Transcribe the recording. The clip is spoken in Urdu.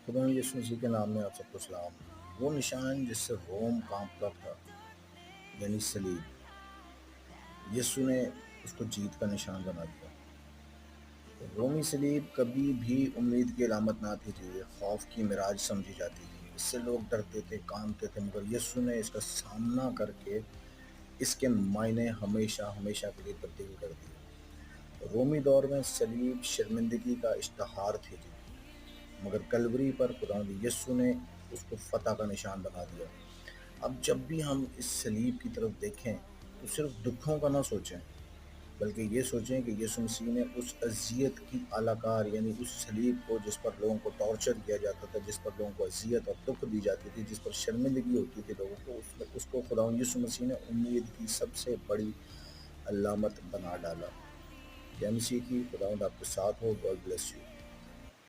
خدا یسوع مسیح کے نام میں آپ سب کو سلام۔ وہ نشان جس سے روم کانپتا تھا، یعنی صلیب، یسوع نے اس کو جیت کا نشان بنا دیا۔ رومی صلیب کبھی بھی امید کی علامت نہ تھی، یہ خوف کی معراج سمجھی جاتی تھی۔ اس سے لوگ ڈرتے تھے، کانپتے تھے، مگر یسوع نے اس کا سامنا کر کے اس کے معنی ہمیشہ ہمیشہ کے لیے تبدیل کر دیے۔ رومی دور میں صلیب شرمندگی کا اشتہار تھی، مگر کلوری پر خداوند یسوع نے اس کو فتح کا نشان بنا دیا۔ اب جب بھی ہم اس صلیب کی طرف دیکھیں تو صرف دکھوں کا نہ سوچیں، بلکہ یہ سوچیں کہ یسوع مسیح نے اس اذیت کی اعلی کار، یعنی اس صلیب کو جس پر لوگوں کو ٹارچر کیا جاتا تھا، جس پر لوگوں کو اذیت اور دکھ دی جاتی تھی، جس پر شرمندگی ہوتی تھی لوگوں کو، اس کو خداوند یسوع مسیح نے امید کی سب سے بڑی علامت بنا ڈالا۔ جے مسیح کی، خداوند آپ کے ساتھ ہو۔ God bless you.